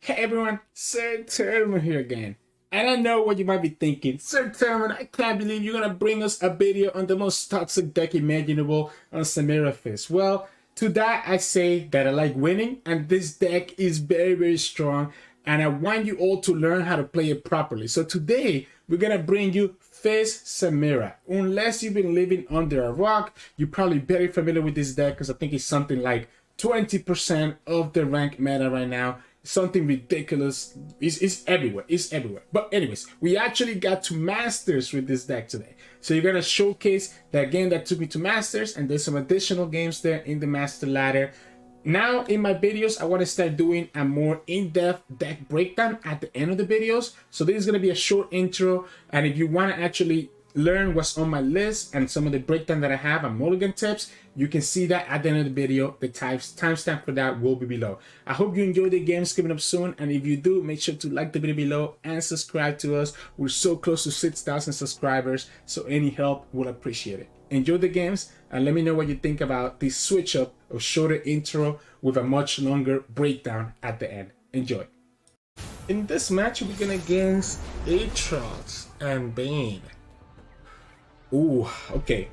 Hey everyone, Sirturmund here again. And I know what you might be thinking. Sirturmund, I can't believe you're gonna bring us a video on the most toxic deck imaginable on Samira Fizz. Well, to that I say that I like winning, and this deck is very strong, and I want you all to learn how to play it properly. So today, we're gonna bring you Fizz Samira. Unless you've been living under a rock, you're probably very familiar with this deck because I think it's something like 20% of the ranked meta right now. Something ridiculous. It's everywhere. It's everywhere. But anyways, we actually got to Masters with this deck today. So you're gonna showcase that game that took me to Masters, and there's some additional games there in the Master ladder. Now in my videos, I want to start doing a more in-depth deck breakdown at the end of the videos. So this is gonna be a short intro, and if you want to actually learn what's on my list and some of the breakdown that I have and mulligan tips, you can see that at the end of the video. The timestamp for that will be below. I hope you enjoy the games coming up soon, and if you do, make sure to like the video below and subscribe to us. We're so close to 6,000 subscribers, so any help will appreciate it. Enjoy the games and let me know what you think about this switch up of shorter intro with a much longer breakdown at the end. Enjoy. In this match, we're going against Aatrox and Vayne. Ooh, okay.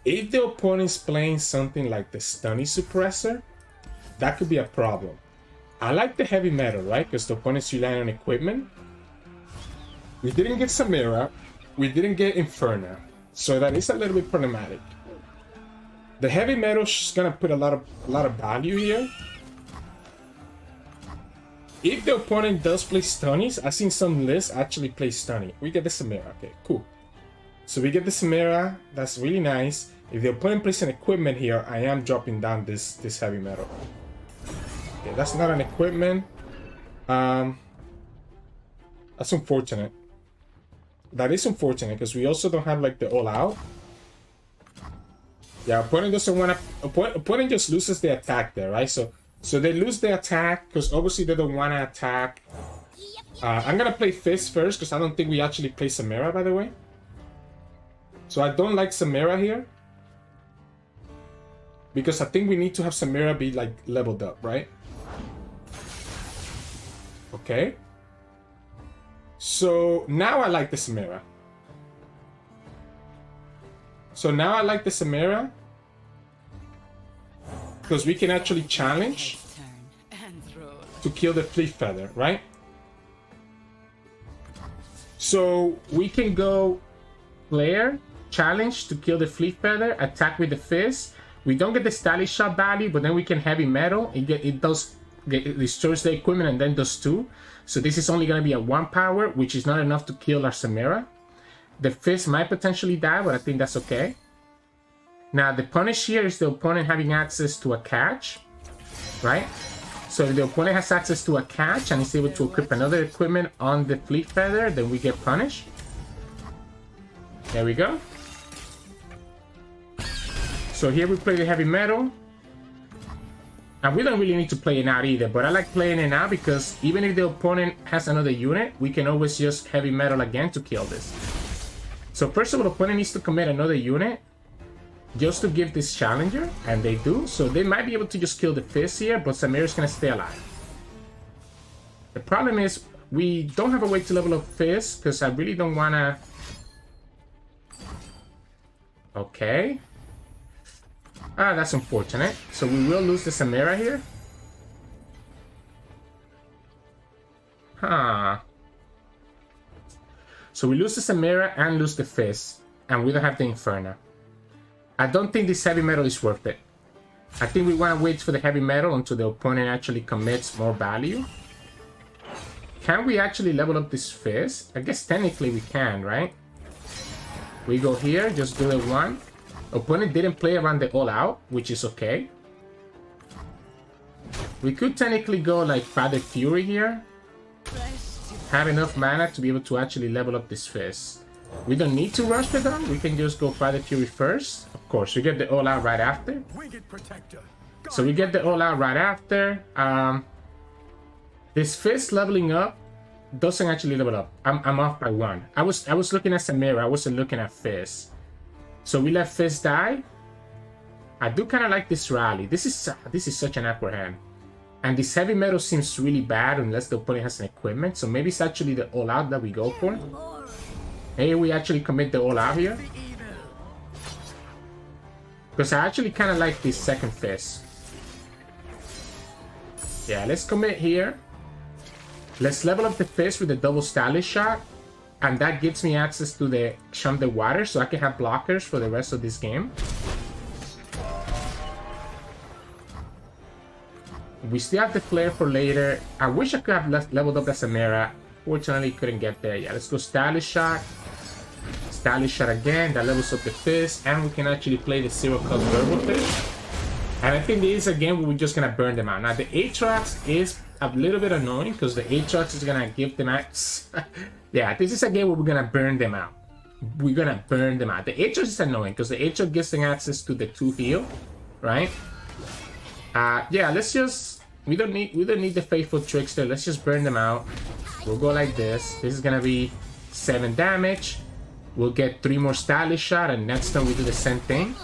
If the opponent's playing something like the Stunny Suppressor, that could be a problem. I like the heavy metal, right? Because the opponent's relying on equipment. We didn't get Samira. We didn't get Inferno. So that is a little bit problematic. The heavy metal is gonna put a lot of value here. If the opponent does play Stunnies, I've seen some lists actually play Stunny. We get the Samira. Okay, cool. So we get the Samira, that's really nice. If the opponent plays an equipment here, I am dropping down this heavy metal. Okay, that's not an equipment. That's unfortunate. That is unfortunate because we also don't have like the all out. Yeah, opponent doesn't want to. Opponent just loses the attack there, right? So they lose the attack because obviously they don't want to attack. I'm gonna play Fizz first because I don't think we actually play Samira, by the way. So I don't like Samira here. Because I think we need to have Samira be like leveled up, right? Okay. So now I like the Samira. Because we can actually challenge to kill the Fleet Feather, right? So we can go Flare, challenge to kill the Fleet Feather, attack with the Fizz. We don't get the Stylish Shot value, but then we can heavy metal. It destroys the equipment and then does 2. So this is only going to be a 1 power, which is not enough to kill our Samira. The Fizz might potentially die, but I think that's okay. Now the punish here is the opponent having access to a catch, right? So if the opponent has access to a catch and is able to equip another equipment on the Fleet Feather, then we get punished. There we go. So here we play the heavy metal. And we don't really need to play it out either, but I like playing it now because even if the opponent has another unit, we can always just heavy metal again to kill this. So first of all, the opponent needs to commit another unit just to give this challenger, and they do. So they might be able to just kill the Fizz here, but Samira's gonna stay alive. The problem is we don't have a way to level up Fizz because I really don't wanna... Okay. Ah, that's unfortunate. So we will lose the Samira here. Huh. So we lose the Samira and lose the Fizz. And we don't have the Inferno. I don't think this heavy metal is worth it. I think we want to wait for the heavy metal until the opponent actually commits more value. Can we actually level up this Fizz? I guess technically we can, right? We go here, just do the 1. Opponent didn't play around the all out, which is okay. We could technically go like Father Fury here. Have enough mana to be able to actually level up this Fizz. We don't need to rush the gun. We can just go Father Fury first. Of course, we get the all out right after. So we get the all out right after. This Fizz leveling up doesn't actually level up. I'm off by 1. I was looking at Samira. I wasn't looking at Fizz. So we let Fizz die. I do kind of like this rally. This is such an awkward hand. And this heavy metal seems really bad unless the opponent has an equipment. So maybe it's actually the all out that we go for. Maybe we actually commit the all out here. Because I actually kind of like this second Fizz. Yeah, let's commit here. Let's level up the Fizz with the double stylish shot. And that gives me access to the Shun the Water, so I can have blockers for the rest of this game. We still have the Flare for later. I wish I could have leveled up the Samira. Fortunately, couldn't get there. Yeah, let's go Stylish Shot. Stylish Shot again. That levels up the Fizz. And we can actually play the Zero Cost Verbal Fizz. And I think this is a game where we're just going to burn them out. Now, the Aatrox is a little bit annoying because the Aatrox is going to give them access. Yeah, this is a game where we're going to burn them out. We're going to burn them out. The Aatrox is annoying because the Aatrox gives them access to the 2 heal, right? Yeah, let's just... We don't need the Faithful Trickster. Let's just burn them out. We'll go like this. This is going to be 7 damage. We'll get 3 more Stylish Shot, and next time we do the same thing.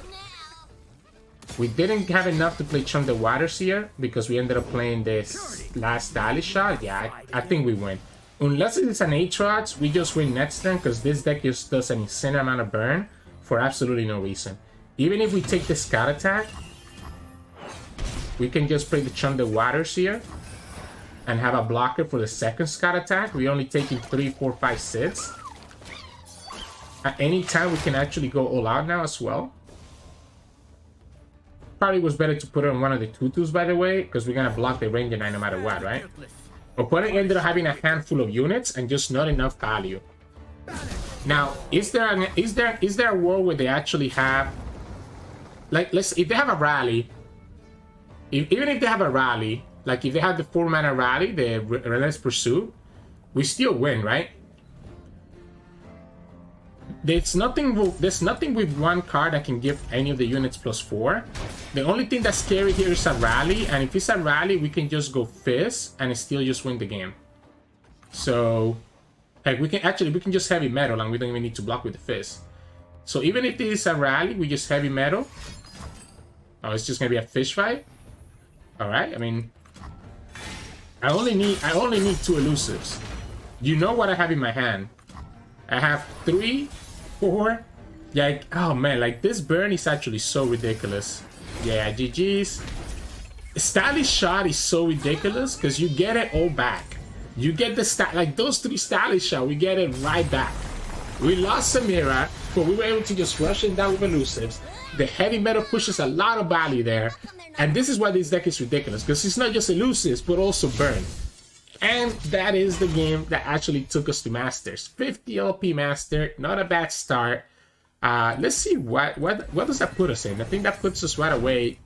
We didn't have enough to play Chum the Waters here because we ended up playing this last Stylish Shot. Yeah, I think we win. Unless it's an Aatrox, we just win next turn because this deck just does an insane amount of burn for absolutely no reason. Even if we take the Scout attack, we can just play the Chum the Waters here and have a blocker for the second Scout attack. We're only taking 3, 4, 5, 6. At any time, we can actually go all out now as well. Probably was better to put it on one of the tutus, by the way, because we're gonna block the Ranger Knight no matter what, right? Opponent ended up having a handful of units and just not enough value. Now, is there a world where they actually have, like, if they have a rally, even if they have a rally, like if they have the 4-mana rally, the Relentless Pursuit, we still win, right? There's nothing with one card that can give any of the units +4. The only thing that's scary here is a rally, and if it's a rally, we can just go Fizz and still just win the game. So, like, we can just heavy metal and we don't even need to block with the Fizz. So even if this is a rally, we just heavy metal. Oh, it's just gonna be a fish fight. All right, I mean, I only need 2 elusives. You know what I have in my hand? I have 3, 4. Yeah, oh man, like this burn is actually so ridiculous. Yeah, GG's. Stylish Shot is so ridiculous because you get it all back. You get the like those 3 Stylish Shot, we get it right back. We lost Samira, but we were able to just rush it down with elusives. The heavy metal pushes a lot of value there. And this is why this deck is ridiculous, because it's not just elusives, but also burn. And that is the game that actually took us to Masters. 50 LP Master, not a bad start. Let's see what does that put us in. I think that puts us right away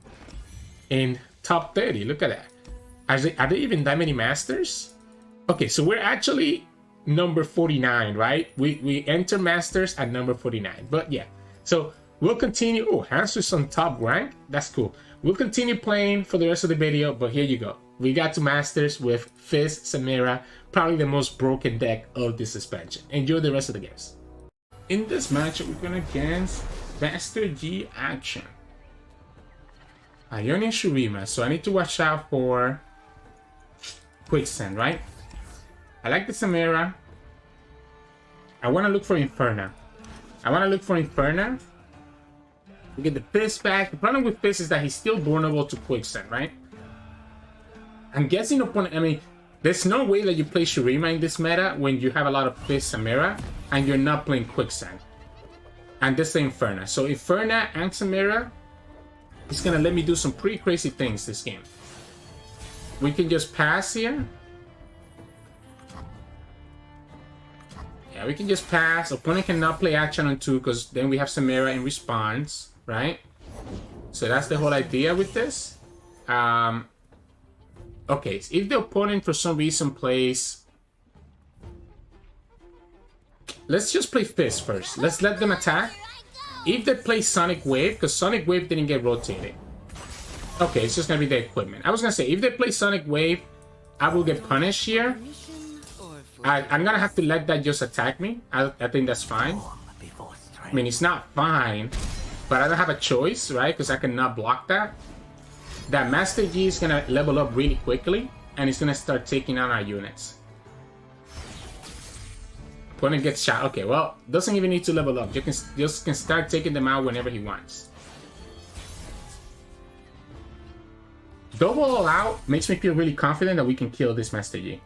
in top 30. Look at that. Are there even that many Masters? Okay, so we're actually number 49, right? We enter Masters at number 49. But yeah, so we'll continue. Oh, Hansu's on top rank. That's cool. We'll continue playing for the rest of the video, but here you go. We got to Masters with Fizz, Samira, probably the most broken deck of this expansion. Enjoy the rest of the games. In this matchup, we're going against Master Yi Akshan. Ionian Shurima, so I need to watch out for Quicksand, right? I like the Samira. I want to look for Inferna. We get the Fizz back. The problem with Fizz is that he's still vulnerable to Quicksand, right? I'm guessing opponent, I mean, there's no way that you play Shurima in this meta when you have a lot of Fizz Samira and you're not playing Quicksand. And this is Inferna. So Inferna and Samira is gonna let me do some pretty crazy things this game. We can just pass here. Yeah, we can just pass. Opponent cannot play action on 2 because then we have Samira in response, right? So that's the whole idea with this. Okay, so if the opponent for some reason plays... Let's just play Fizz first. Let's let them attack. If they play Sonic Wave, because Sonic Wave didn't get rotated. Okay, it's just going to be the equipment. I was going to say, if they play Sonic Wave, I will get punished here. I'm going to have to let that just attack me. I think that's fine. I mean, it's not fine, but I don't have a choice, right? Because I cannot block that. that Master Yi is gonna level up really quickly, and he's gonna start taking on our units. Opponent gets shot. Okay, well, doesn't even need to level up. You can just start taking them out whenever he wants. Double all out makes me feel really confident that we can kill this Master Yi.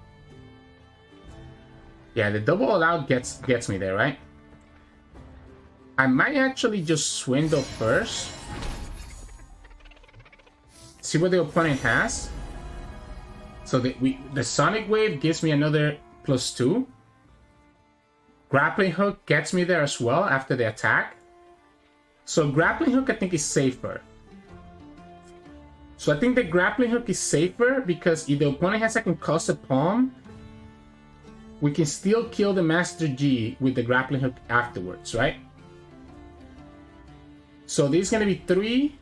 Yeah, the double all out gets me there, right? I might actually just swindle first. See what the opponent has. So the Sonic Wave gives me another +2. Grappling Hook gets me there as well after the attack. So Grappling Hook I think is safer. So I think the Grappling Hook is safer because if the opponent has a concussive palm, we can still kill the Master Yi with the Grappling Hook afterwards, right? So this is going to be 3,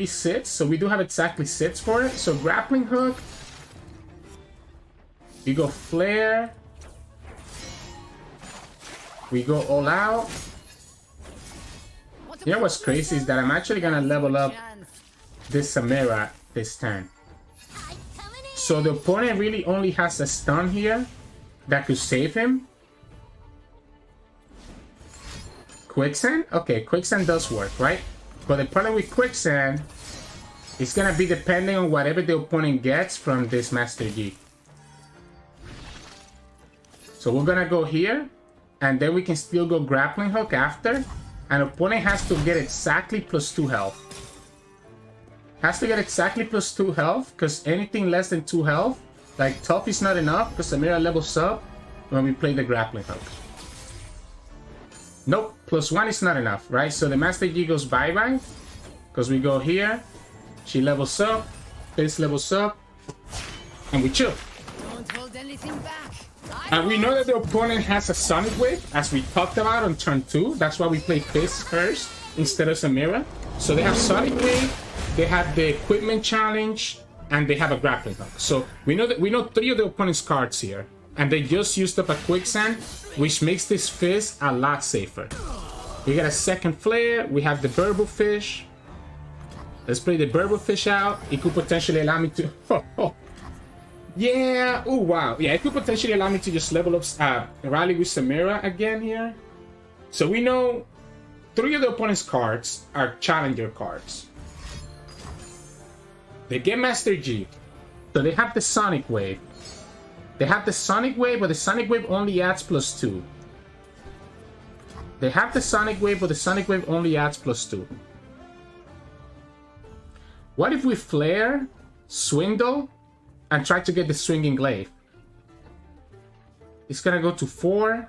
6. So we do have exactly 6 for it. So Grappling Hook. We go Flare. We go all out. You know what's crazy is that I'm actually going to level up this Samira this turn. So the opponent really only has a stun here that could save him. Quicksand? Okay, Quicksand does work, right? But the problem with Quicksand is gonna be depending on whatever the opponent gets from this Master Yi. So we're gonna go here, and then we can still go Grappling Hook after. And opponent has to get exactly +2 health. Has to get exactly +2 health, because anything less than 2 health, like tough is not enough, because Samira levels up when we play the Grappling Hook. Nope, +1 is not enough, right? So the Master Yi goes bye-bye, because we go here, she levels up, Fizz levels up, and we chill. Don't hold anything back. And we know that the opponent has a Sonic Wave, as we talked about on turn 2. That's why we play Fizz first instead of Samira. So they have Sonic Wave, they have the Equipment Challenge, and they have a Grappling Hook. So we know 3 of the opponent's cards here, and they just used up a Quicksand, which makes this Fizz a lot safer. We got a second Flare, we have the Burble Fish. Let's play the Burble Fish out. It could potentially allow me to... Yeah, oh wow. Yeah, it could potentially allow me to just level up, rally with Samira again here. So we know 3 of the opponent's cards are Challenger cards. They get Master Yi. So they have the Sonic Wave. They have the Sonic Wave, but the Sonic Wave only adds +2. They have the Sonic Wave, but the Sonic Wave only adds +2. What if we Flare, Swindle, and try to get the Swinging Glaive? It's gonna go to 4.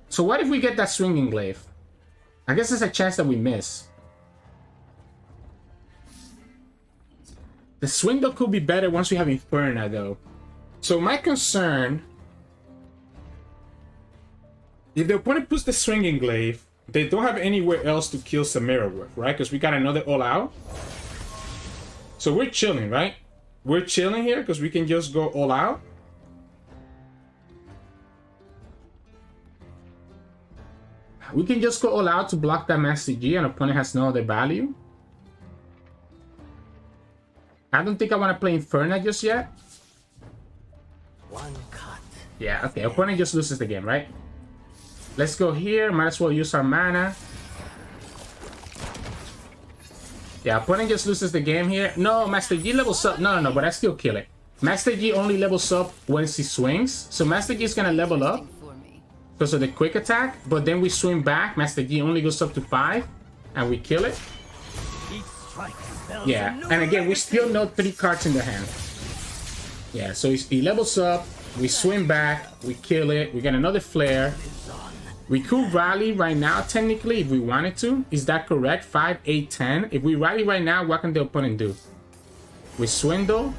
So what if we get that Swinging Glaive? I guess there's a chance that we miss. The Swindle could be better once we have Inferna, though. So my concern... if the opponent puts the Swinging Glaive, they don't have anywhere else to kill Samira with, right? Because we got another all out. So we're chilling, right? We're chilling here because we can just go all out. We can just go all out to block that Master Yi, and opponent has no other value. I don't think I want to play Inferna just yet. One cut. Yeah, okay. Opponent just loses the game, right? Let's go here. Might as well use our mana. Yeah, opponent just loses the game here. No, Master Yi levels up. No, but I still kill it. Master Yi only levels up once he swings. So Master Yi is going to level up because of the quick attack. But then we swing back. Master Yi only goes up to 5. And we kill it. Yeah, and again, we still know 3 cards in the hand. Yeah, so he levels up. We swing back. We kill it. We get another Flare. We could rally right now, technically, if we wanted to. Is that correct? 5, 8, 10. If we rally right now, what can the opponent do? We swindle.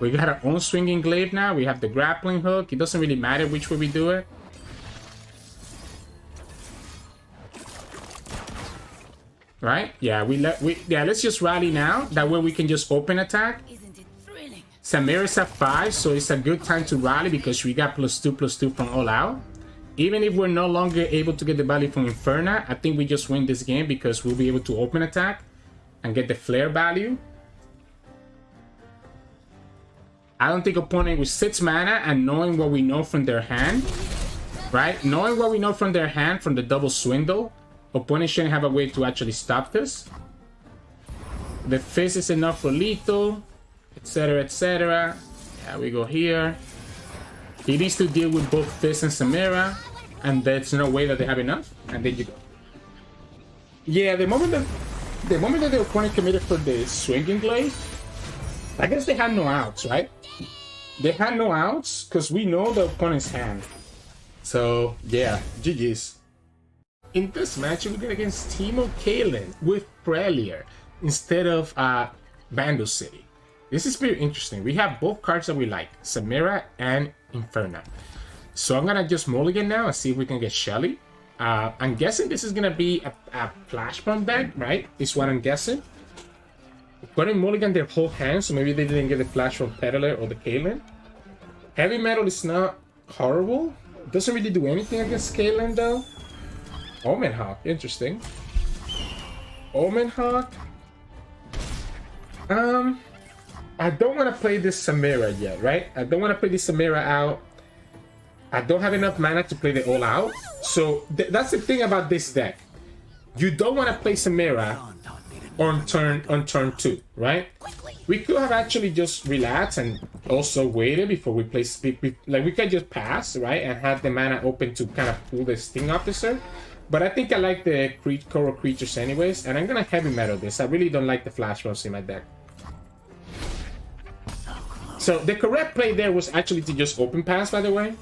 We got our own Swinging Glaive now. We have the Grappling Hook. It doesn't really matter which way we do it. Right? Yeah, let's just rally now. That way we can just open attack. Isn't it thrilling? Samira's at 5, so it's a good time to rally because we got +2/+2 from all out. Even if we're no longer able to get the value from Inferna, I think we just win this game because we'll be able to open attack and get the flare value. I don't think opponent with 6 mana and knowing what we know from their hand, right? Knowing what we know from their hand, from the double swindle, opponent shouldn't have a way to actually stop this. The Fizz is enough for lethal, etc, etc. Yeah, we go here. He needs to deal with both Fizz and Samira, and there's no way that they have enough, and then you go. Yeah, the moment that the opponent committed for the swinging blade, I guess they had no outs, right? They had no outs because we know the opponent's hand. So yeah, GG's. In this match, we get against Teemo Caitlyn with Freljord instead of Bando City. This is very interesting. We have both cards that we like, Samira and Inferna. So I'm gonna just mulligan now and see if we can get Shelly. I'm guessing this is gonna be a Flash Bomb deck, right? Is what I'm guessing. But in mulligan their whole hand, so maybe they didn't get the Flash from Peddler or the Kayle. Heavy Metal is not horrible. It doesn't really do anything against Caitlyn though. Omen Hawk, interesting. Omen Hawk. I don't want to play this Samira yet, right? I don't want to play this Samira out. I don't have enough mana to play the all out. So that's the thing about this deck. You don't want to play Samira on turn 2, right? We could have actually just relaxed and also waited before we play. Like we could just pass, right, and have the mana open to kind of pull the Sting Officer. But I think I like the coral creatures anyways, and I'm gonna heavy metal this. I really don't like the flash bombs in my deck. So the correct play there was actually to just open pass, by the way.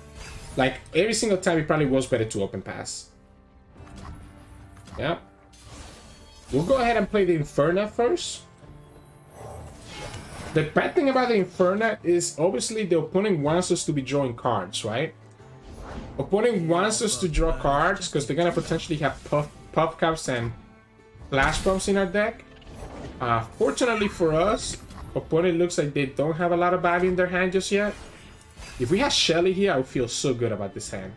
Like every single time, it probably was better to open pass. Yeah. We'll go ahead and play the Inferna first. The bad thing about the Inferna is obviously the opponent wants us to be drawing cards, right? Opponent wants us to draw cards because they're gonna potentially have puff caps and flash bombs in our deck. Fortunately for us, opponent looks like they don't have a lot of value in their hand just yet. If we had Shelly here, I would feel so good about this hand.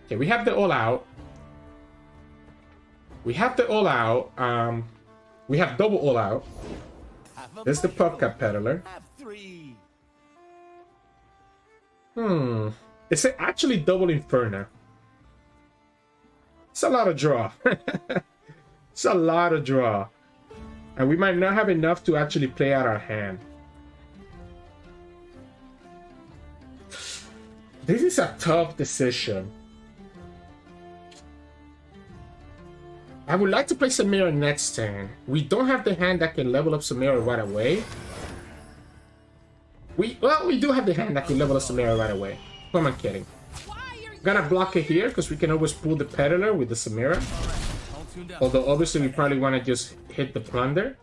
Okay, we have the all out. We have the all out. We have double all out. There's the puff cap peddler. It's actually double Inferna. It's a lot of draw. It's a lot of draw. And we might not have enough to actually play out our hand. This is a tough decision. I would like to play Samira next turn. We don't have the hand that can level up Samira right away. We do have the hand that can level up Samira right away. Who am I kidding? Gonna block it here because we can always pull the Peddler with the Samira. Although obviously we probably want to just hit the Plunder.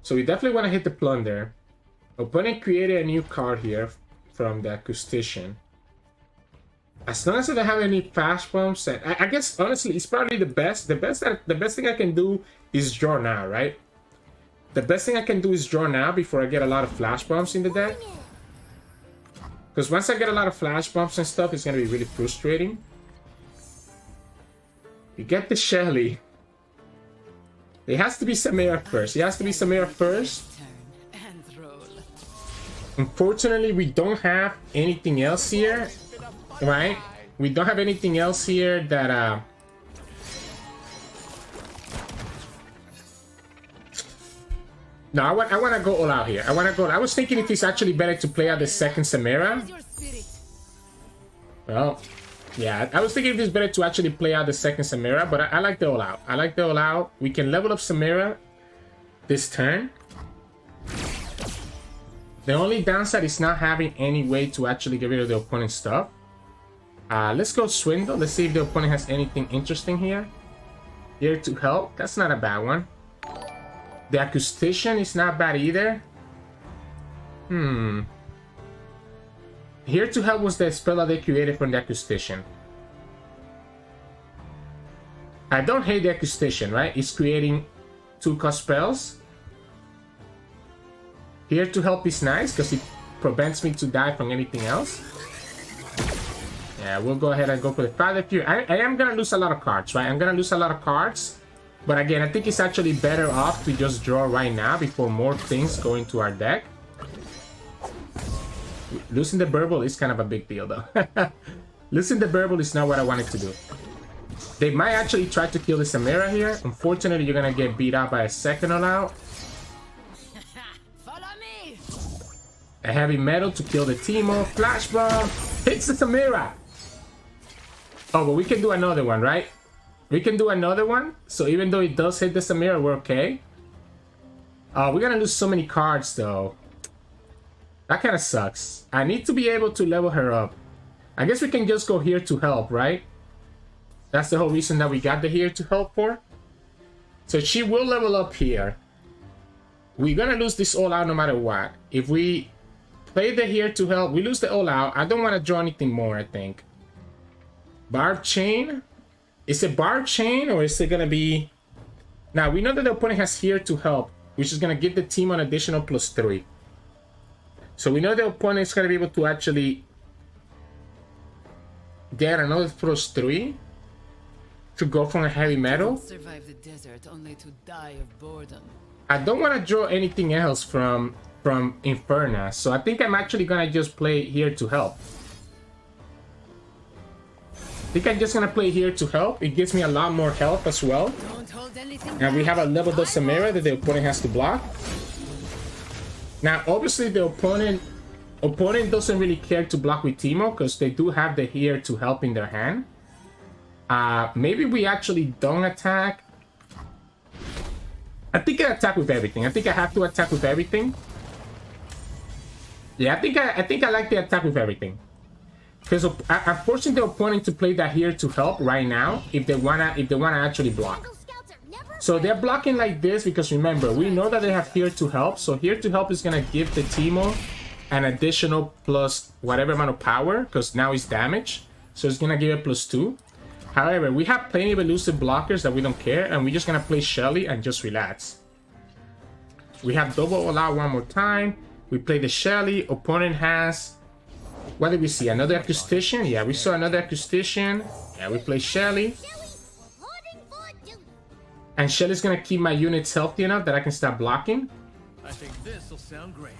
So we definitely want to hit the Plunder. Opponent created a new card here from the Acoustician. As long as I don't have any flash bombs, and I guess honestly it's probably the best. The best thing I can do is draw now, right? The best thing I can do is draw now before I get a lot of flash bombs in the deck. Because once I get a lot of flash bombs and stuff, it's gonna be really frustrating. You get the Shelly. It has to be Samira first. It has to be Samira first. Unfortunately, we don't have anything else here, right? We don't have anything else here that no, I want to go all out here. I was thinking if it's actually better to play out the second Samira. Well, yeah, I was thinking if it's better to actually play out the second Samira, but I like the all out. I like the all out. We can level up Samira this turn. The only downside is not having any way to actually get rid of the opponent's stuff. Let's go Swindle. Let's see if the opponent has anything interesting here. Here to help. That's not a bad one. The Acoustician is not bad either. Here to help was the spell that they created from the Acoustician. I don't hate the Acoustician, right? It's creating 2-cost spells. Here to help is nice because it prevents me to die from anything else. Yeah, we'll go ahead and go for the Father Fury. I am gonna lose a lot of cards, right? I'm gonna lose a lot of cards. But again, I think it's actually better off to just draw right now before more things go into our deck. Losing the Burble is kind of a big deal, though. Losing the Burble is not what I wanted to do. They might actually try to kill the Samira here. Unfortunately, you're gonna get beat out by a second all-out. Follow me. A heavy metal to kill the Teemo. Flash bomb hits the Samira. Oh, but we can do another one, right? We can do another one. So even though it does hit the Samira, we're okay. We're gonna lose so many cards, though. That kind of sucks. I need to be able to level her up. I guess we can just go here to help, right? That's the whole reason that we got the here to help for. So she will level up here. We're gonna lose this all out no matter what. If we play the here to help, we lose the all out. I don't want to draw anything more, I think. Barb Chain. Is it Barb Chain or is it gonna be... Now, we know that the opponent has here to help, which is gonna give the team an additional +3. So we know the opponent is gonna be able to actually get another +3 to go from a heavy metal. Survive the desert only to die of boredom. I don't want to draw anything else from Inferna, so I think I'm actually gonna just play here to help. I think I'm just gonna play here to help. It gives me a lot more health as well. Don't hold anything And we back. have a leveled up Samira that the opponent has to block. Now, obviously, the opponent doesn't really care to block with Teemo because they do have the here to help in their hand. Maybe we actually don't attack. I think I attack with everything. I think I have to attack with everything. Yeah, I think I like the attack with everything. Because I'm forcing the opponent to play that here to help right now if they wanna actually block. So they're blocking like this because remember, we know that they have here to help. So here to help is gonna give the Teemo an additional plus whatever amount of power because now it's damage. So it's gonna give it +2. However, we have plenty of elusive blockers that we don't care, and we're just gonna play Shelly and just relax. We have double all out one more time. We play the Shelly. Opponent has... What did we see? Another Acoustician? Yeah, we saw another Acoustician. Yeah, we play Shelly. And Shelly's gonna keep my units healthy enough that I can start blocking. I think this will sound great.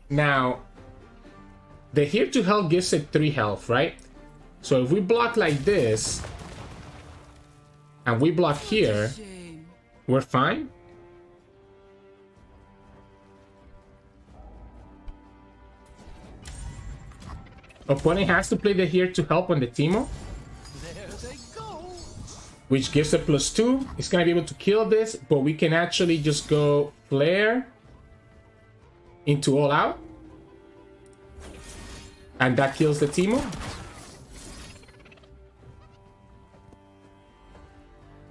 Now, the here to help gives it 3 health, right? So if we block like this, and we block here, Shame. we're fine. Opponent has to play the here to help on the Teemo, There they go. which gives a +2. It's gonna be able to kill this, but we can actually just go flare into all out, and that kills the Teemo.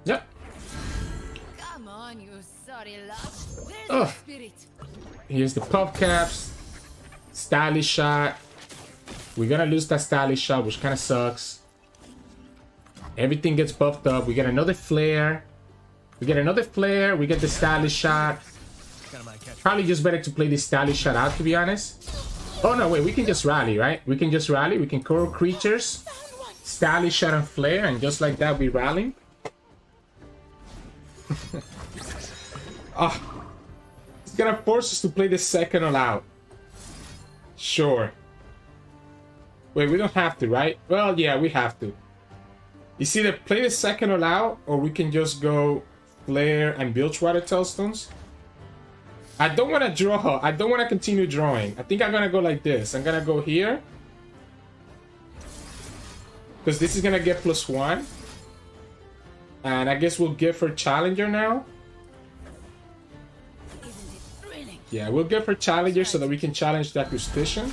Yep. Come on, you sorry love. Where's Ugh. the spirit? Here's the puff caps. Stylish shot. We're gonna lose that stylish shot, which kind of sucks. Everything gets buffed up. We get another flare. We get another flare. We get the stylish shot. Probably just better to play the stylish shot out, to be honest. Oh no, wait. We can just rally, right? We can just rally. We can coral creatures. Stylish shot and flare, and just like that, we rally. Oh, it's gonna force us to play the second all out. Sure. Wait, we don't have to, right? Well, yeah, we have to. It's either play the second all out, or we can just go flare and Bilgewater Tailstones. I don't want to draw. I don't want to continue drawing. I think I'm gonna go like this. I'm gonna go here, because this is gonna get +1. And I guess we'll give her Challenger now. Isn't it thrilling? Yeah, we'll give her Challenger so that we can challenge the Acoustician.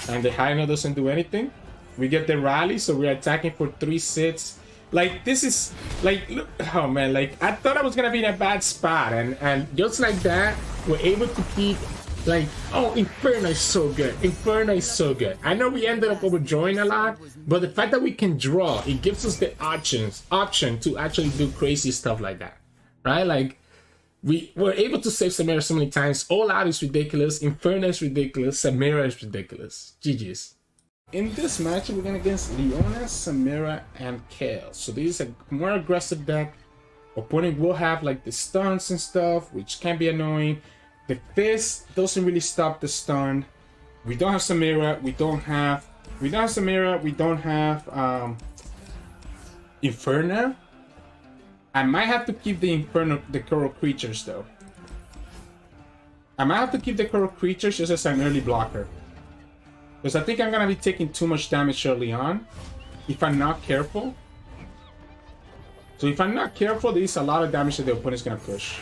And the Hyena doesn't do anything. We get the Rally, so we're attacking for 3 sits. Like, this is... Like, look... Oh, man, like, I thought I was gonna be in a bad spot. And just like that, we're able to keep... Like, oh, Inferno is so good. Inferno is so good. I know we ended up overdrawing a lot, but the fact that we can draw, it gives us the option to actually do crazy stuff like that, right? Like, we were able to save Samira so many times. All out is ridiculous. Inferno is ridiculous. Samira is ridiculous. GG's. In this match, we're going against Leona, Samira, and Kayle. So this is a more aggressive deck. Opponent will have like the stuns and stuff, which can be annoying. The Fizz doesn't really stop the stun. We don't have Samira. We don't have Samira. We don't have Inferno. I might have to keep the Inferno, the Coral Creatures though. I might have to keep the Coral Creatures just as an early blocker. Because I think I'm going to be taking too much damage early on if I'm not careful. So if I'm not careful, there's a lot of damage that the opponent's going to push.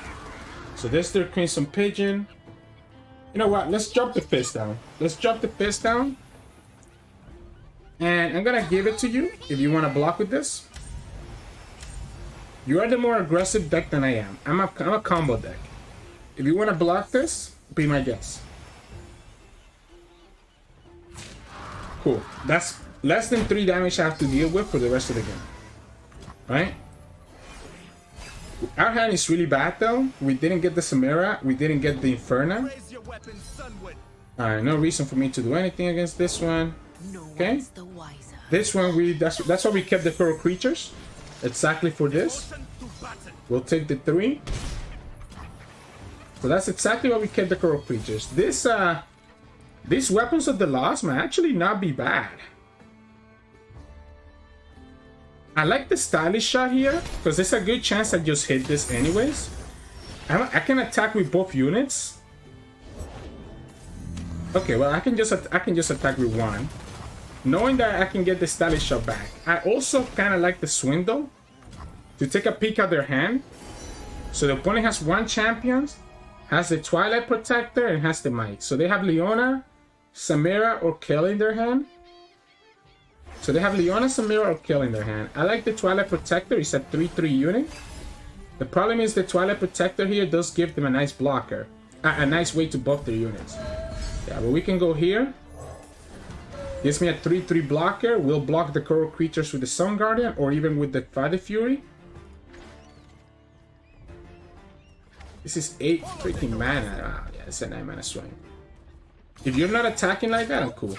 So there's their Crimson Pigeon. You know what? Let's drop the Fizz down. Let's drop the Fizz down. And I'm going to give it to you if you want to block with this. You are the more aggressive deck than I am. I'm a combo deck. If you want to block this, be my guest. Cool. That's less than 3 damage I have to deal with for the rest of the game. Right? Our hand is really bad though. We didn't get the Samira. We didn't get the Inferno. Alright, no reason for me to do anything against this one. Okay. This one, that's why we kept the Coral Creatures. Exactly for this. We'll take the 3. So that's exactly why we kept the Coral Creatures. These Weapons of the Lost might actually not be bad. I like the stylish shot here because there's a good chance I just hit this anyways. I can attack with both units. Okay, well I can just attack with one, knowing that I can get the stylish shot back. I also kind of like the Swindle to take a peek at their hand. So the opponent has 1 champion, has the Twilight Protector, and has the Might. So they have Leona, Samira, or Kayle in their hand. So they have Leona, Samira, or Kayle in their hand. I like the Twilight Protector. It's a 3/3 unit. The problem is the Twilight Protector here does give them a nice blocker. A nice way to buff their units. Yeah, but we can go here. Gives me a 3/3 blocker. We'll block the Coral Creatures with the Sun Guardian or even with the Father Fury. This is 8 freaking mana. Ah, yeah, it's a 9 mana swing. If you're not attacking like that, I'm cool.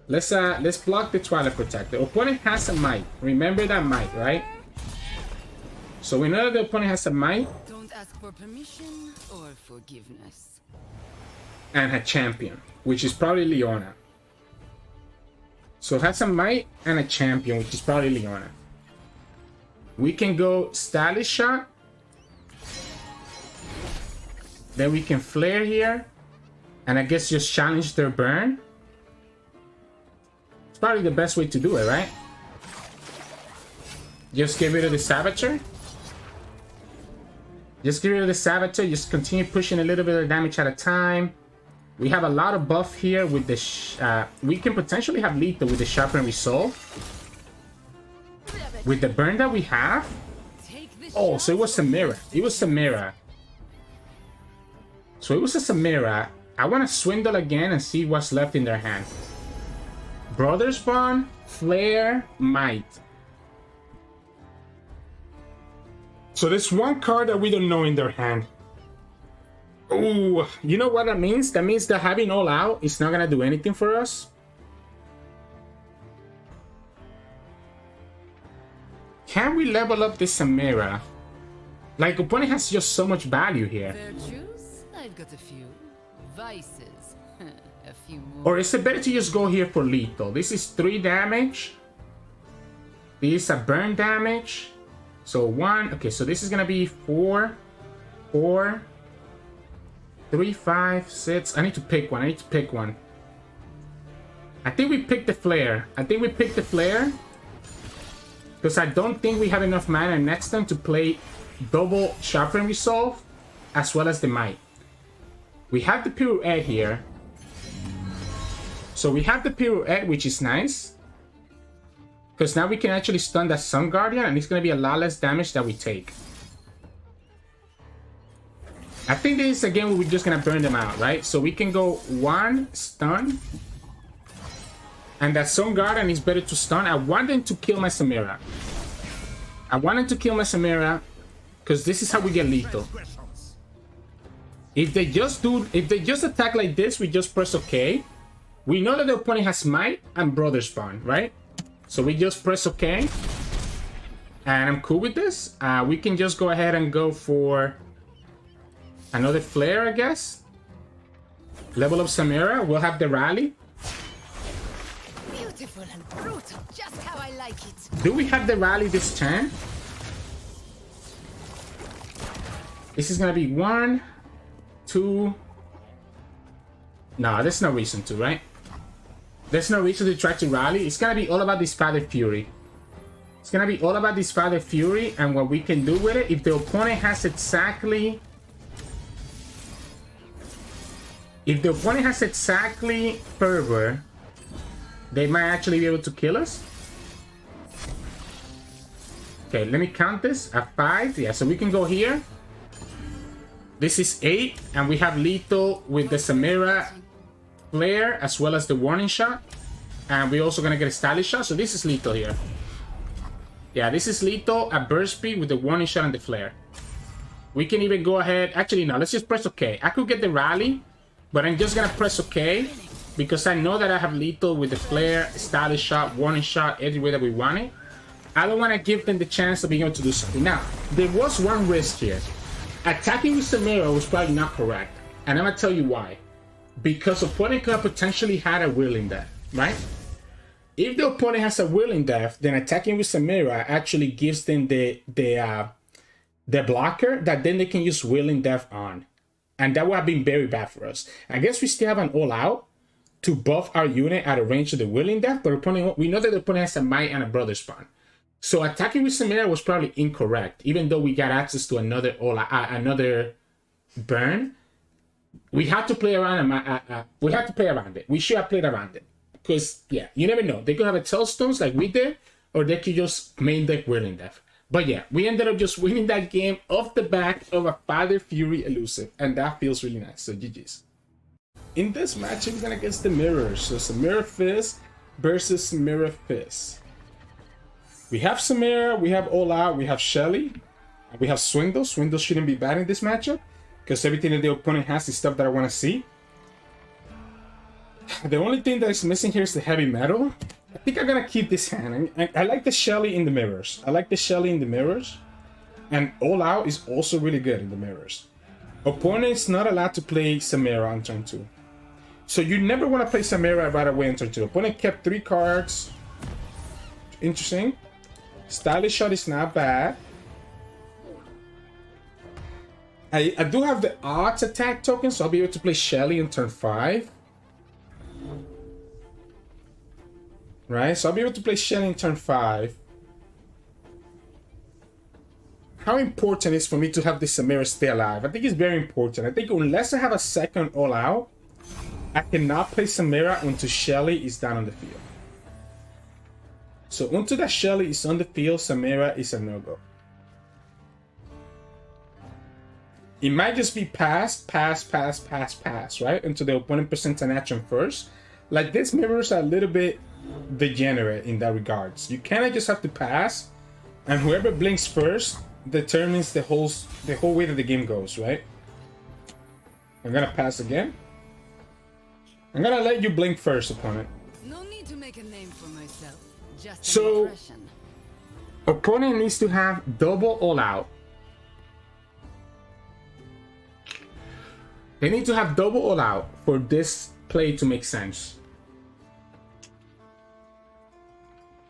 Let's block the Twilight Protector. Opponent has a Might. Remember that Might, right? So we know that the opponent has a Might. Don't ask for permission or forgiveness. And a champion, which is probably Leona. So it has a Might and a champion, which is probably Leona. We can go Stylish Shot. Then we can Flare here. And I guess just challenge their burn. It's probably the best way to do it, right? Just get rid of the Saboteur. Just get rid of the Saboteur. Just continue pushing a little bit of damage at a time. We have a lot of buff here with the... we can potentially have lethal with the Sharpen Resolve. With the burn that we have. Oh, so it was Samira. It was Samira. So it was a Samira. I want to Swindle again and see what's left in their hand. Brothers Bond, Flare, Might. So there's one card that we don't know in their hand. Ooh, you know what that means? That means that having All Out is not gonna do anything for us. Can we level up this Samira? Like, opponent has just so much value here. Virtues? I've got a few. Vices? A few more. Or is it better to just go here for lethal? This is 3 damage. This is a burn damage. So 1. Okay, so this is gonna be 4, 4, 3, 5, 6. I need to pick one. I need to pick one. I think we picked the Flare. I think we picked the Flare. Because I don't think we have enough mana next turn to play double Sharpen Resolve as well as the Might. We have the Pirouette here. So we have the Pirouette, which is nice. Because now we can actually stun that Sun Guardian and it's going to be a lot less damage that we take. I think this is a game where we're just going to burn them out, right? So we can go 1 stun. And that Sun Guardian is better to stun. I want them to kill my Samira. I want them to kill my Samira. Because this is how we get lethal. If they just attack like this, we just press OK. We know that the opponent has Might and Brother Spawn, right? So we just press OK. And I'm cool with this. We can just go ahead and go for another Flare, I guess. Level up Samira. We'll have the rally. Beautiful and brutal, just how I like it. Do we have the rally this turn? This is gonna be 1, 2. No, there's no reason to, right? There's no reason to try to rally. It's gonna be all about this Father Fury. It's gonna be all about this Father Fury and what we can do with it. If the opponent has exactly... If the opponent has exactly Fervor, they might actually be able to kill us. Okay, let me count this at 5. Yeah, so we can go here. This is 8, and we have lethal with the Samira Flare as well as the warning shot. And we're also gonna get a stylish shot, so this is lethal here. Yeah, this is lethal at burst speed with the warning shot and the flare. We can even go ahead. Actually, no, let's just press OK. I could get the rally, but I'm just gonna press OK because I know that I have lethal with the flare, stylish shot, warning shot, everywhere that we want it. I don't want to give them the chance of being able to do something. Now, there was one risk here. Attacking with Samira was probably not correct. And I'm going to tell you why. Because opponent could have potentially had a Willing Death, right? If the opponent has a Willing Death, then attacking with Samira actually gives them the blocker that then they can use Willing Death on. And that would have been very bad for us. I guess we still have an all-out to buff our unit at a range of the Willing Death, but opponent, we know that the opponent has a Might and a Brother Spawn. So attacking with Samira was probably incorrect, even though we got access to another burn. We had to play around. We had to play around it. We should have played around it because yeah, you never know. They could have a Tailstones like we did, or they could just main deck Willing Death. But yeah, we ended up just winning that game off the back of a Father Fury elusive, and that feels really nice. So GG's. In this match, we're gonna get the mirrors. So Samira Fizz versus Samira Fizz. We have Samira, we have All Out, we have Shelly, we have Swindle. Swindle shouldn't be bad in this matchup because everything that the opponent has is stuff that I want to see. The only thing that is missing here is the heavy metal. I think I'm gonna keep this hand. I like the Shelly in the mirrors. I like the Shelly in the mirrors. And All Out is also really good in the mirrors. Opponent is not allowed to play Samira on turn 2. So you never want to play Samira right away on turn 2. Opponent kept 3 cards. Interesting. Stylish shot is not bad. I do have the odds attack token, so I'll be able to play Shelly in turn 5. Right, so I'll be able to play Shelly in turn 5. How important is for me to have this Samira stay alive? I think it's very important. I think unless I have a second All Out, I cannot play Samira until Shelly is down on the field. So until that Shelly is on the field, Samira is a no-go. It might just be pass, right? Until the opponent presents an action first. Like, these mirrors are a little bit degenerate in that regards. You kind of just have to pass, and whoever blinks first determines the whole way that the game goes, right? I'm gonna pass again. I'm gonna let you blink first, opponent. No need to make a name for myself. Just So, an impression. opponent needs to have double All Out. They need to have double All Out for this play to make sense.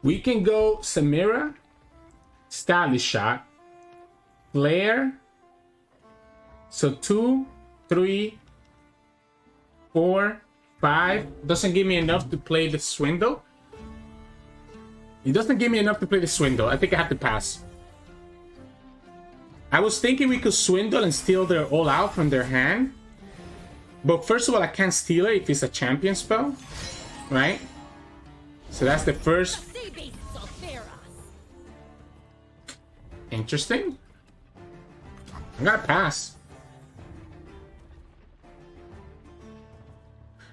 We can go Samira, Stylish Shot, Flare. So 2, 3, 4, 5. Doesn't give me enough to play the Swindle. It doesn't give me enough to play the Swindle. I think I have to pass. I was thinking we could Swindle and steal their All Out from their hand. But first of all, I can't steal it if it's a champion spell. Right? So that's the first. Interesting. I'm gonna pass.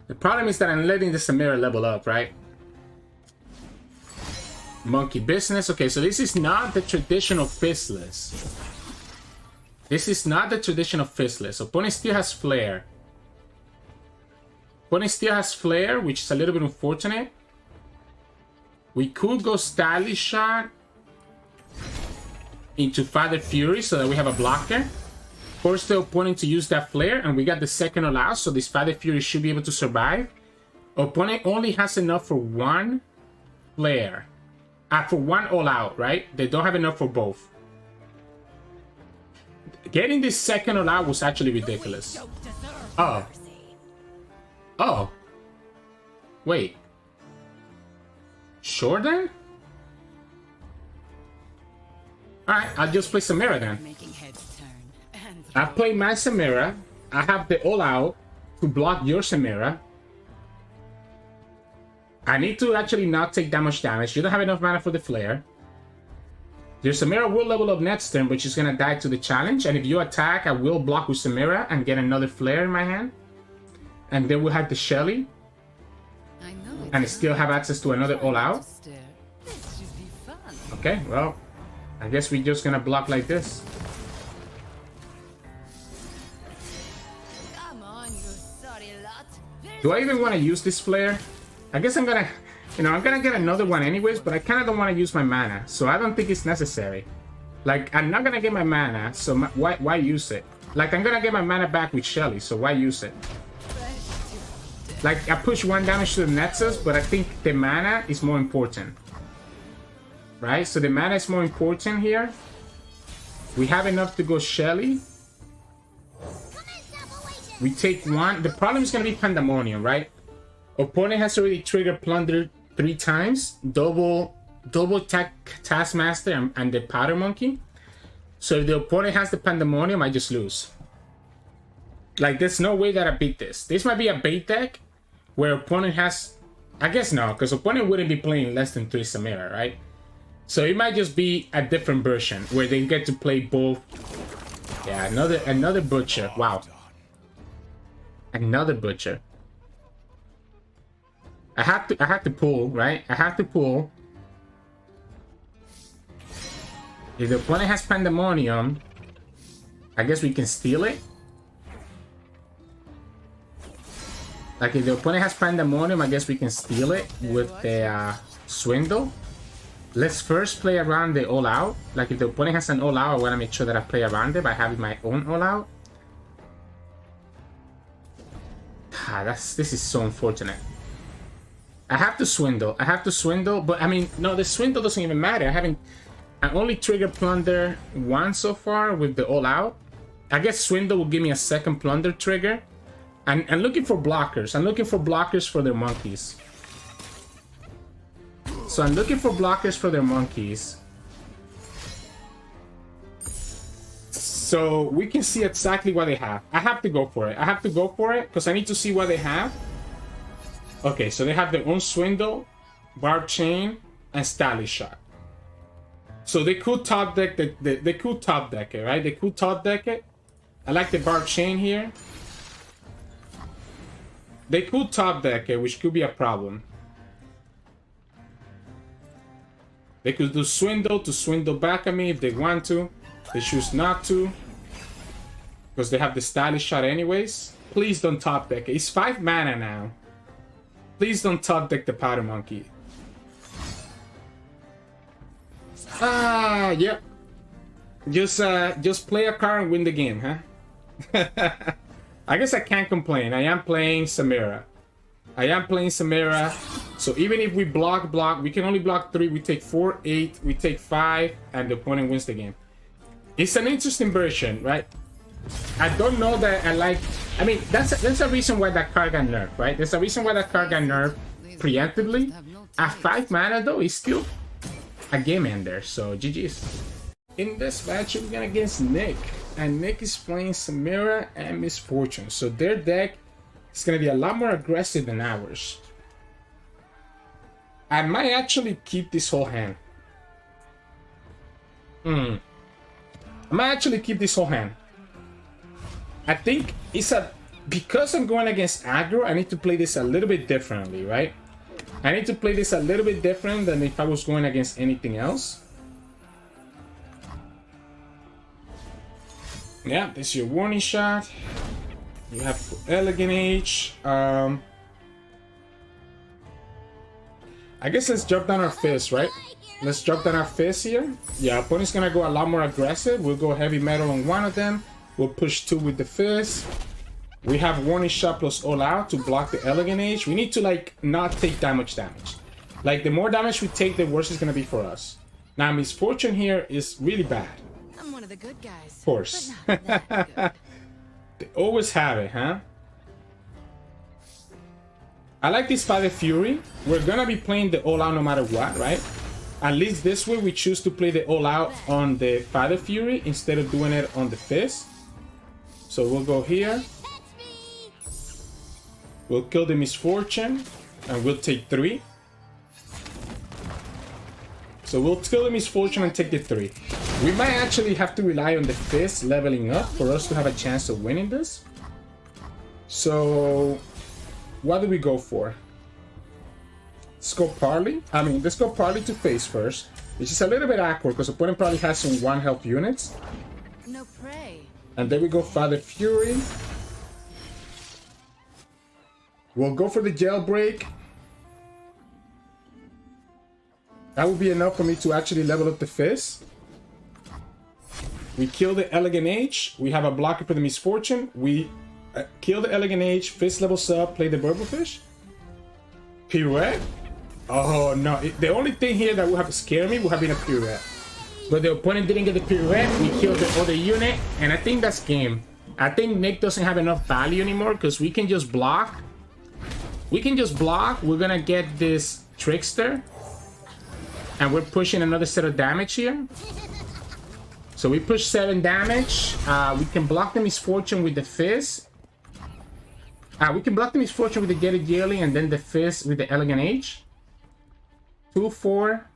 The problem is that I'm letting the Samira level up, right? Monkey business. Okay, so this is not the traditional Fizzless. This is not the traditional Fizzless. Opponent still has Flare. opponent still has Flare, which is a little bit unfortunate. We could go Stylish Shot into Father Fury so that we have a blocker. Force the opponent to use that Flare, and we got the second all-out, so this Father Fury should be able to survive. Opponent only has enough for one Flare. For one all-out, right? They don't have enough for both. Getting this second all-out was actually ridiculous. Oh. Oh. Wait. Sure then? Alright, I'll just play Samira then. I play my Samira. I have the all-out to block your Samira. I need to actually not take that much damage. You don't have enough mana for the flare. Your Samira will level up next turn, but she's gonna die to the challenge. And if you attack, I will block with Samira and get another flare in my hand. And then we'll have the Shelly. And still have access to another all-out. Okay, well, I guess we're just gonna block like this. Do I even want to use this flare? I guess I'm gonna, I'm gonna get another one anyways, but I kind of don't want to use my mana, so I don't think it's necessary. Like, I'm not gonna get my mana, so why use it? Like, I'm gonna get my mana back with Shelly, so why use it? Like, I push 1 damage to the Nexus, but I think the mana is more important. Right? So the mana is more important here. We have enough to go Shelly. We take 1. The problem is going to be Pandemonium, right? Opponent has already triggered Plunder 3 times. Double Taskmaster and the Powder Monkey. So if the opponent has the Pandemonium, I just lose. Like, there's no way that I beat this. This might be a bait deck where opponent has... I guess no, because opponent wouldn't be playing less than 3 Samira, right? So it might just be a different version where they get to play both. Yeah, another Butcher. Wow. Another Butcher. I have to pull, right? I have to pull. If the opponent has Pandemonium, I guess we can steal it. Like, if the opponent has Pandemonium, I guess we can steal it with the Swindle. Let's first play around the all-out. Like, if the opponent has an all-out, I want to make sure that I play around it by having my own all-out. This is so unfortunate. I have to Swindle. I have to Swindle, but I mean, no, the Swindle doesn't even matter. I only triggered Plunder once so far with the all-out. I guess Swindle will give me a second Plunder trigger. And I'm looking for blockers. I'm looking for blockers for their monkeys. So I'm looking for blockers for their monkeys. So we can see exactly what they have. I have to go for it. I have to go for it because I need to see what they have. Okay, so they have their own Swindle, Barb Chain, and Stylish Shot. So they could top deck they could top deck it, right? They could top deck it. I like the Barb Chain here. They could top deck it, which could be a problem. They could do Swindle to Swindle back at me if they want to. They choose not to. Because they have the Stylish Shot anyways. Please don't top deck it. It's 5 mana now. Please don't top deck the Powder Monkey. Yep. Just play a card and win the game, huh? I guess I can't complain. I am playing Samira. So even if we block, we can only block 3. We take 4, 8, we take 5, and the opponent wins the game. It's an interesting version, right? I don't know that I like... I mean, that's a reason why that card got nerfed, right? There's a reason why that card got nerfed preemptively. At 5 mana, though, it's still a game ender, so GG's. In this match, we're going against Nick. And Nick is playing Samira and Miss Fortune. So their deck is going to be a lot more aggressive than ours. I might actually keep this whole hand. I might actually keep this whole hand. I think it's because I'm going against aggro, I need to play this a little bit differently, right? I need to play this a little bit different than if I was going against anything else. Yeah, this is your warning shot. You have Elegant Age. I guess let's drop down our Fizz, right? Let's drop down our Fizz here. Yeah, opponent's gonna go a lot more aggressive. We'll go heavy metal on one of them. We'll push 2 with the Fizz. We have warning shot plus all out to block the elegant age. We need to like not take that much damage. Like the more damage we take, the worse it's gonna be for us. Now misfortune here is really bad. I'm one of the good guys. Of course. But not that good. They always have it, huh? I like this Father Fury. We're gonna be playing the all out no matter what, right? At least this way we choose to play the all out on the Father Fury instead of doing it on the Fizz. So we'll go here. We'll kill the misfortune and we'll take 3. So we'll kill the misfortune and take the 3. We might actually have to rely on the Fizz leveling up for us to have a chance of winning this. So what do we go for? Let's go Parley. Let's go Parley to face first. Which is a little bit awkward because opponent probably has some 1 health units. No prey. And then we go Father Fury. We'll go for the jailbreak. That would be enough for me to actually level up the Fizz. We kill the Elegant Age. We have a blocker for the Misfortune. We kill the Elegant Age. Fizz levels up. Play the Burblefish. Pirouette. Oh no. The only thing here that would have scared me would have been a Pirouette. But the opponent didn't get the Pirouette. We killed the other unit. And I think that's game. I think Nick doesn't have enough value anymore because we can just block. We can just block. We're going to get this Trickster. And we're pushing another set of damage here. So we push 7 damage. We can block the Misfortune with the Fizz. We can block the Misfortune with the Get It Yearly and then the Fizz with the Elegant Age. 2, 4.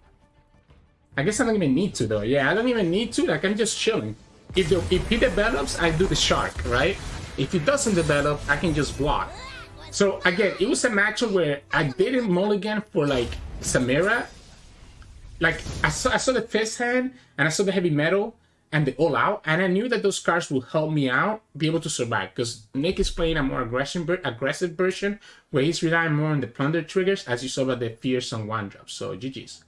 I guess I don't even need to though. Yeah, I don't even need to. Like I'm just chilling. If he develops, I do the Shark, right? If he doesn't develop, I can just block. So again, it was a matchup where I didn't mulligan for like Samira. Like I saw the Fizz hand and I saw the heavy metal and the all out, and I knew that those cards would help me out be able to survive because Nick is playing a more aggressive version where he's relying more on the plunder triggers, as you saw by the fearsome 1-drop. So GG's.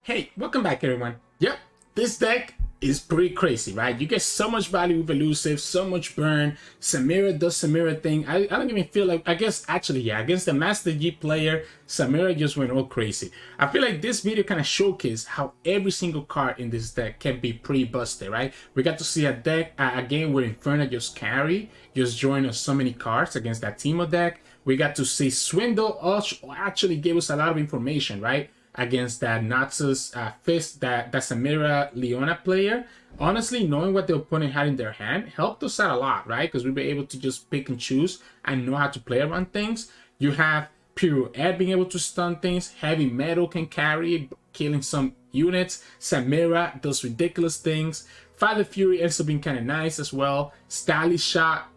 Hey, welcome back everyone. Yep, this deck is pretty crazy, right? You get so much value with elusive, so much burn. Samira does Samira thing. I don't even feel like, I guess actually, yeah, against the Master Yi player, Samira just went all crazy. I feel like this video kind of showcased how every single card in this deck can be pretty busted, right? We got to see a game where Inferno just joined us so many cards against that Teemo deck. We got to see Swindle actually gave us a lot of information, right? Against that Natsus Fizz, that Samira Leona player. Honestly, knowing what the opponent had in their hand helped us out a lot, right? Because we were able to just pick and choose and know how to play around things. You have Pirouette being able to stun things. Heavy Metal can carry, killing some units. Samira does ridiculous things. Father Fury ends up being kind of nice as well. Stylish Shot,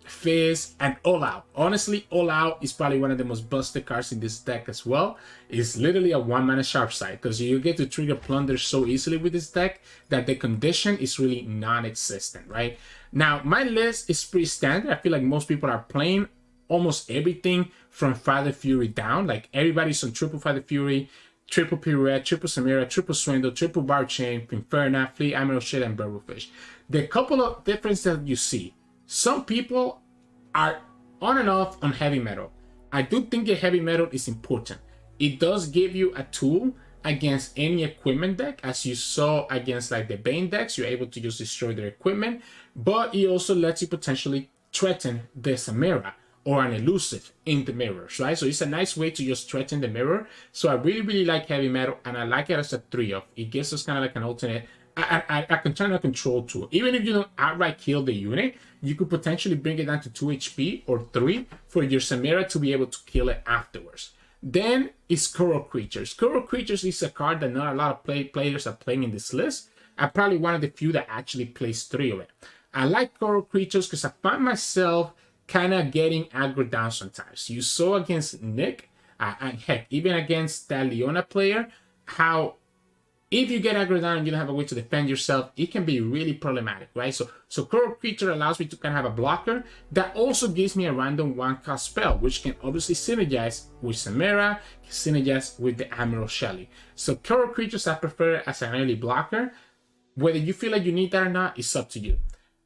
Fizz, and All Out. Honestly, All Out is probably one of the most busted cards in this deck as well. It's literally a 1-mana sharp side because you get to trigger Plunder so easily with this deck that the condition is really non-existent, right? Now, my list is pretty standard. I feel like most people are playing almost everything from Father Fury down. Like everybody's on triple Father Fury, triple Pirouette, triple Samira, triple Swindle, triple Bar Chain, Inferno, Fleet, Emerald Shit, and Burblefish. The couple of differences that you see. Some people are on and off on heavy metal. I do think the heavy metal is important. It does give you a tool against any equipment deck. As you saw against like the Vayne decks, you're able to just destroy their equipment. But it also lets you potentially threaten the Samira or an elusive in the mirrors, right? So it's a nice way to just threaten the mirror. So I really, really like heavy metal and I like it as a 3-of. It gives us kind of like an alternate. I can turn a control tool. Even if you don't outright kill the unit, you could potentially bring it down to 2 HP or 3 for your Samira to be able to kill it afterwards. Then is Coral Creatures. Coral Creatures is a card that not a lot of players are playing in this list. I'm probably one of the few that actually plays 3 of it. I like Coral Creatures because I find myself kind of getting aggro down sometimes. You saw against Nick, and heck, even against that Leona player, how If you get aggro down and you don't have a way to defend yourself, it can be really problematic, right? So Coral Creature allows me to kind of have a blocker that also gives me a random 1-cost spell, which can obviously synergize with Samira, synergize with the Admiral Shelly. So Coral Creatures I prefer as an early blocker. Whether you feel like you need that or not, it's up to you.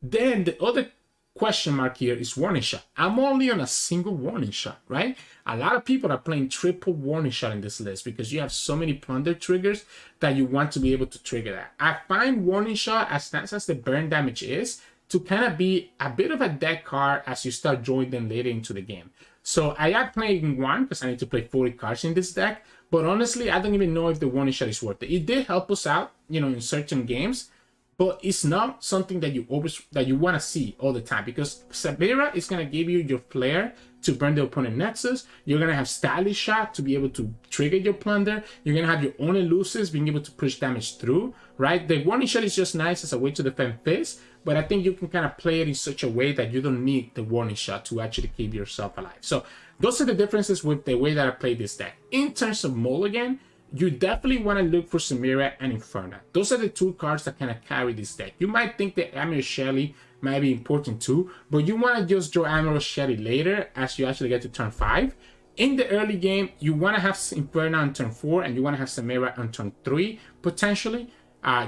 Then the other question mark here is warning shot. I'm only on a single warning shot, right? A lot of people are playing triple warning shot in this list because you have so many plunder triggers that you want to be able to trigger that. I find warning shot, as nice as the burn damage is, to kind of be a bit of a dead card as you start drawing them later into the game. So I am playing one because I need to play 40 cards in this deck, but honestly, I don't even know if the warning shot is worth it. It did help us out, you know, in certain games, but it's not something that you want to see all the time, because Samira is going to give you your flare to burn the opponent nexus. You're going to have stylish shot to be able to trigger your plunder. You're going to have your own elusives being able to push damage through, right? The warning shot is just nice as a way to defend Fizz, but I think you can kind of play it in such a way that you don't need the warning shot to actually keep yourself alive. So those are the differences with the way that I play this deck. In terms of mulligan, you definitely want to look for Samira and Inferno. Those are the two cards that kind of carry this deck. You might think the Admiral Shelly might be important too, but you want to just draw Admiral Shelly later as you actually get to turn 5. In the early game, you want to have Inferno on turn 4 and you want to have Samira on turn 3, potentially.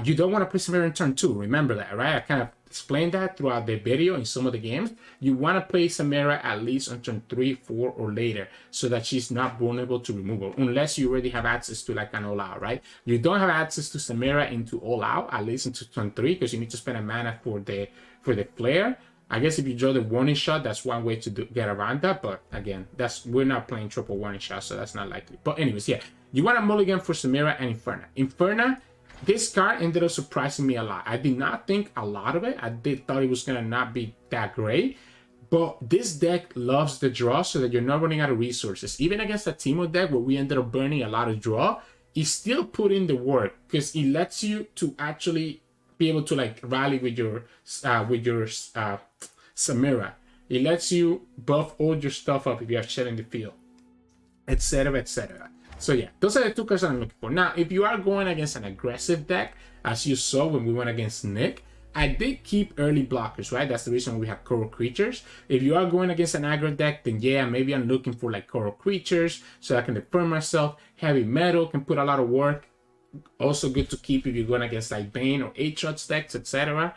You don't want to play Samira on turn 2. Remember that, right? I kind of explained that throughout the video in some of the games. You want to play Samira at least on turn 3, 4, or later so that she's not vulnerable to removal, unless you already have access to like an all-out, right? You don't have access to Samira into all-out, at least into turn 3, because you need to spend a mana for the flare. I guess if you draw the warning shot, that's one way to get around that, but again, we're not playing triple warning shot, so that's not likely. But anyways, yeah, you want to mulligan for Samira and Inferno. Inferno, this card ended up surprising me a lot. I did not think a lot of it. I thought it was going to not be that great. But this deck loves the draw so that you're not running out of resources. Even against a Teemo deck where we ended up burning a lot of draw, it still put in the work because it lets you to actually be able to like rally with your Samira. It lets you buff all your stuff up if you have shit in the field, etc., etc. So yeah, those are the two cards that I'm looking for. Now, if you are going against an aggressive deck, as you saw when we went against Nick, I did keep early blockers, right? That's the reason why we have Coral Creatures. If you are going against an aggro deck, then yeah, maybe I'm looking for like Coral Creatures so I can defend myself. Heavy Metal can put a lot of work. Also good to keep if you're going against like Vayne or Aatrox decks, etc.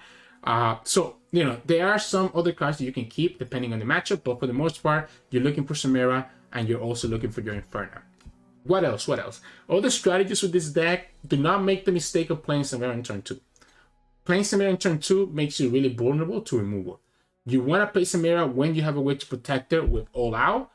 So, you know, there are some other cards that you can keep depending on the matchup, but for the most part, you're looking for Samira and you're also looking for your Inferno. What else? All the strategies with this deck, do not make the mistake of playing Samira in turn 2. Playing Samira in turn 2 makes you really vulnerable to removal. You want to play Samira when you have a way to protect her with all out,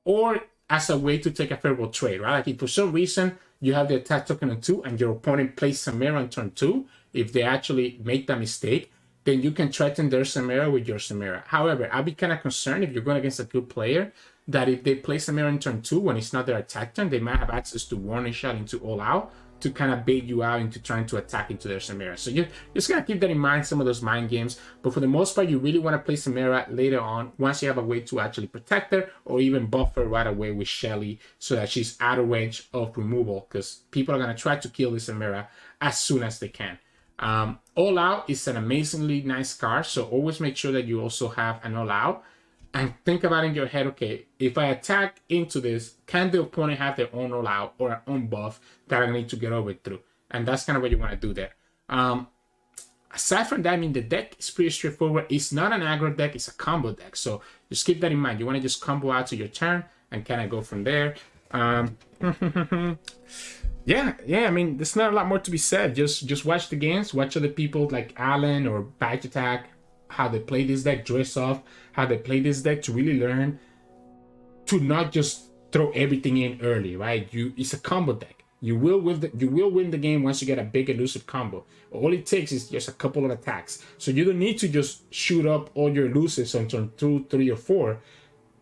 or as a way to take a favorable trade, right? Like if for some reason you have the attack token on 2 and your opponent plays Samira on turn 2, if they actually make that mistake, then you can threaten their Samira with your Samira. However, I'd be kind of concerned if you're going against a good player that if they play Samira in turn 2 when it's not their attack turn, they might have access to warning shot into all out to kind of bait you out into trying to attack into their Samira. So you just gotta keep that in mind, some of those mind games. But for the most part, you really want to play Samira later on once you have a way to actually protect her or even buff her right away with Shelly so that she's out of range of removal, because people are gonna try to kill the Samira as soon as they can. All Out is an amazingly nice card, so always make sure that you also have an All Out. And think about in your head, okay, if I attack into this, can the opponent have their own all out or an own buff that I need to get over through? And that's kind of what you want to do there. Aside from that, I mean, the deck is pretty straightforward. It's not an aggro deck, it's a combo deck. So just keep that in mind. You want to just combo out to your turn and kind of go from there. Yeah, I mean, there's not a lot more to be said. Just watch the games, watch other people like Alan or Badge Attack, how they play this deck, Dress Off, how they play this deck to really learn to not just throw everything in early, right? It's a combo deck. You will win the game once you get a big elusive combo. All it takes is just a couple of attacks. So you don't need to just shoot up all your elusives on turn 2, 3, or 4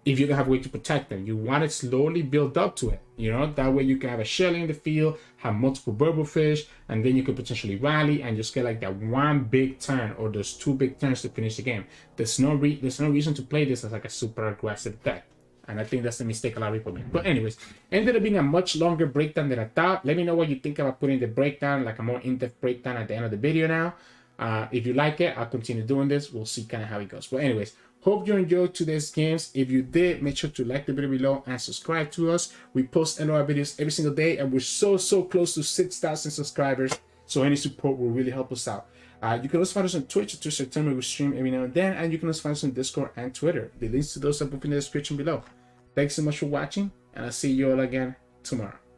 if you don't have a way to protect them. You want to slowly build up to it, you know? That way you can have a Shelly in the field, have multiple Burble Fish, and then you could potentially rally and just get like that one big turn or those 2 big turns to finish the game. There's no reason to play this as like a super aggressive deck. And I think that's the mistake a lot of people make. But anyways, ended up being a much longer breakdown than I thought. Let me know what you think about putting the breakdown, like a more in-depth breakdown at the end of the video now. If you like it, I'll continue doing this. We'll see kind of how it goes. But anyways, hope you enjoyed today's games. If you did, make sure to like the video below and subscribe to us. We post LOR videos every single day, and we're so close to 6,000 subscribers. So any support will really help us out. You can also find us on Twitch at Sirturmund. We stream every now and then, and you can also find us on Discord and Twitter. The links to those are both in the description below. Thanks so much for watching, and I'll see you all again tomorrow.